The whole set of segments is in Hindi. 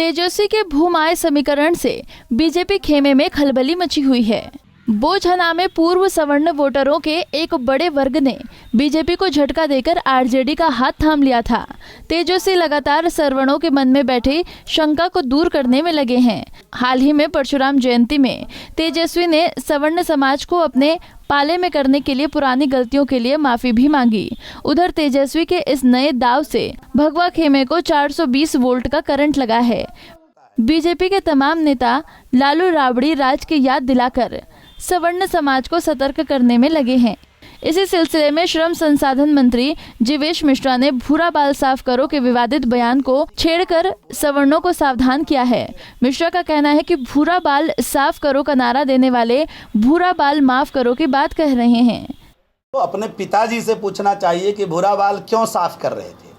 तेजस्वी के भूमाय समीकरण से बीजेपी खेमे में खलबली मची हुई है। बोझना में पूर्व सवर्ण वोटरों के एक बड़े वर्ग ने बीजेपी को झटका देकर आरजेडी का हाथ थाम लिया था। तेजस्वी लगातार सवर्णों के मन में बैठे शंका को दूर करने में लगे हैं। हाल ही में परशुराम जयंती में तेजस्वी ने सवर्ण समाज को अपने पाले में करने के लिए पुरानी गलतियों के लिए माफी भी मांगी। उधर तेजस्वी के इस नए दाव से भगवा खेमे को 420 वोल्ट का करंट लगा है। बीजेपी के तमाम नेता लालू राबड़ी राज की याद दिलाकर सवर्ण समाज को सतर्क करने में लगे हैं। इसी सिलसिले में श्रम संसाधन मंत्री जीवेश मिश्रा ने भूरा बाल साफ करो के विवादित बयान को छेड़कर सवर्णों को सावधान किया है। मिश्रा का कहना है कि भूरा बाल साफ करो का नारा देने वाले भूरा बाल माफ करो की बात कह रहे हैं। तो अपने पिताजी से पूछना चाहिए कि भूरा बाल क्यों साफ कर रहे थे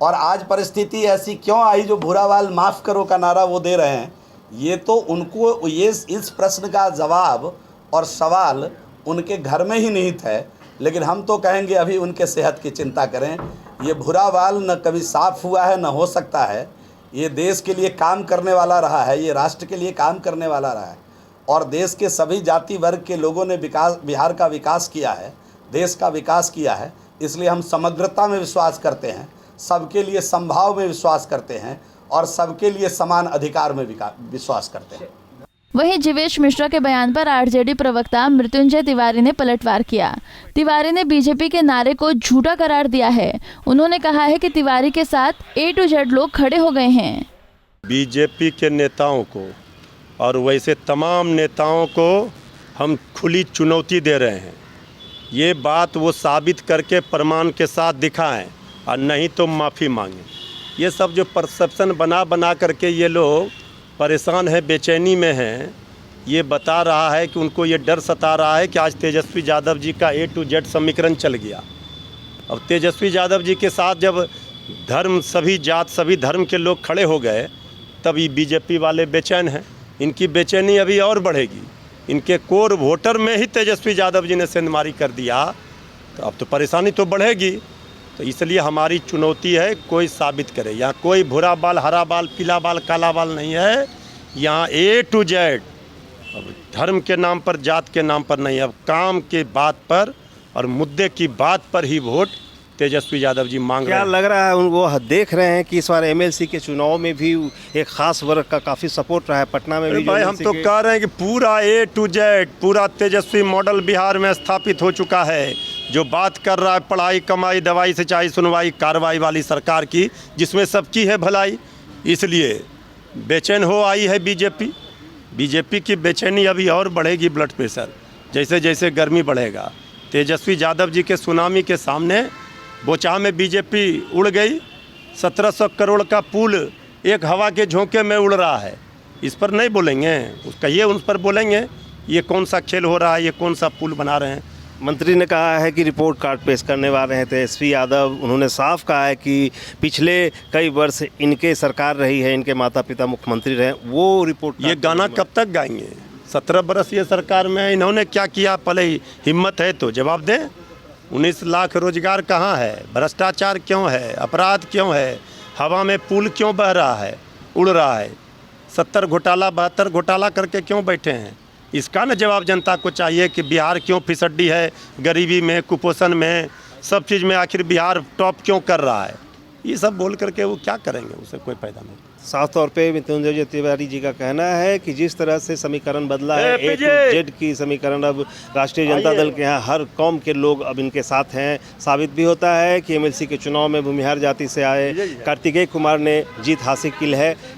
और आज परिस्थिति ऐसी क्यों आई जो भूरा बाल माफ करो का नारा वो दे रहे हैं। ये तो उनको ये इस प्रश्न का जवाब और सवाल उनके घर में ही निहित है। लेकिन हम तो कहेंगे अभी उनके सेहत की चिंता करें। ये भूरा बाल न कभी साफ हुआ है न हो सकता है। ये देश के लिए काम करने वाला रहा है, ये राष्ट्र के लिए काम करने वाला रहा है और देश के सभी जाति वर्ग के लोगों ने बिहार का विकास किया है, देश का विकास किया है। इसलिए हम समग्रता में विश्वास करते हैं, सबके लिए समभाव में विश्वास करते हैं और सबके लिए समान अधिकार में विश्वास करते हैं। वहीं जीवेश मिश्रा के बयान पर आरजेडी प्रवक्ता मृत्युंजय तिवारी ने पलटवार किया। तिवारी ने बीजेपी के नारे को झूठा करार दिया है। उन्होंने कहा है कि तिवारी के साथ A to Z लोग खड़े हो गए हैं। बीजेपी के नेताओं को और वैसे तमाम नेताओं को हम खुली चुनौती दे रहे हैं। ये बात वो साबित करके प्रमाण के साथ दिखाएं और नहीं तो माफ़ी मांगें। ये सब जो परसेप्शन बना करके ये लोग परेशान है, बेचैनी में हैं, ये बता रहा है कि उनको ये डर सता रहा है कि आज तेजस्वी यादव जी का A to Z समीकरण चल गया। अब तेजस्वी यादव जी के साथ जब धर्म, सभी जात, सभी धर्म के लोग खड़े हो गए तब ये बीजेपी वाले बेचैन हैं। इनकी बेचैनी अभी और बढ़ेगी। इनके कोर वोटर में ही तेजस्वी यादव जी ने सेंधमारी कर दिया तो अब तो परेशानी तो बढ़ेगी। तो इसलिए हमारी चुनौती है, कोई साबित करे। यहाँ कोई भूरा बाल, हरा बाल, पीला बाल, काला बाल नहीं है। यहाँ A to Z, अब धर्म के नाम पर, जात के नाम पर नहीं, अब काम के बात पर और मुद्दे की बात पर ही वोट तेजस्वी यादव जी मांग रहे हैं। क्या लग रहा है वो देख रहे हैं कि इस बार MLC के चुनाव में भी एक खास वर्ग का काफ़ी सपोर्ट रहा है, पटना में भी। भाई हम तो कह रहे हैं कि पूरा A to Z, पूरा तेजस्वी मॉडल बिहार में स्थापित हो चुका है। जो बात कर रहा है पढ़ाई, कमाई, दवाई, सिंचाई, सुनवाई, कार्रवाई वाली सरकार की, जिसमें सबकी है भलाई, इसलिए बेचैन हो आई है बीजेपी की बेचैनी अभी और बढ़ेगी। ब्लड प्रेशर जैसे जैसे गर्मी बढ़ेगा। तेजस्वी यादव जी के सुनामी के सामने बोचाह में बीजेपी उड़ गई। 1700 करोड़ का पुल एक हवा के झोंके में उड़ रहा है। इस पर नहीं बोलेंगे, कहिए उन पर बोलेंगे ये कौन सा खेल हो रहा है, ये कौन सा पुल बना रहे हैं। मंत्री ने कहा है कि रिपोर्ट कार्ड पेश करने वाले हैं तेजस्वी यादव। उन्होंने साफ कहा है कि पिछले कई वर्ष इनके सरकार रही है, इनके माता पिता मुख्यमंत्री रहे। वो रिपोर्ट, ये गाना कब तक गाएंगे? 17 बरस ये सरकार में इन्होंने क्या किया? पहले हिम्मत है तो जवाब दें। 19 लाख रोजगार कहाँ है? भ्रष्टाचार क्यों है? अपराध क्यों है? हवा में पुल क्यों बह रहा है, उड़ रहा है? 70 घोटाला 72 घोटाला करके क्यों बैठे हैं? इसका न जवाब जनता को चाहिए कि बिहार क्यों फिसड्डी है, गरीबी में, कुपोषण में, सब चीज़ में आखिर बिहार टॉप क्यों कर रहा है। ये सब बोल करके वो क्या करेंगे, उससे कोई फायदा नहीं। साफ तौर पे मृत्युंजय तिवारी जी का कहना है कि जिस तरह से समीकरण बदला है, A to Z की समीकरण, अब राष्ट्रीय जनता दल के यहाँ हर कौम के लोग अब इनके साथ हैं। साबित भी होता है कि MLC के चुनाव में भूमिहार जाति से आए कार्तिकेय कुमार ने जीत हासिल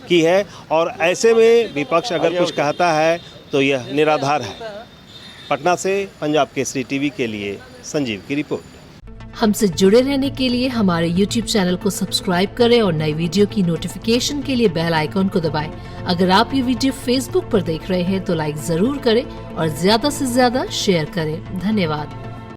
की है और ऐसे में विपक्ष अगर कुछ कहता है तो यह निराधार है। पटना से पंजाब केसरी टीवी के लिए संजीव की रिपोर्ट। हमसे जुड़े रहने के लिए हमारे YouTube चैनल को सब्सक्राइब करें और नई वीडियो की नोटिफिकेशन के लिए बेल आइकॉन को दबाएं। अगर आप ये वीडियो Facebook पर देख रहे हैं तो लाइक जरूर करें और ज्यादा से ज्यादा शेयर करें। धन्यवाद।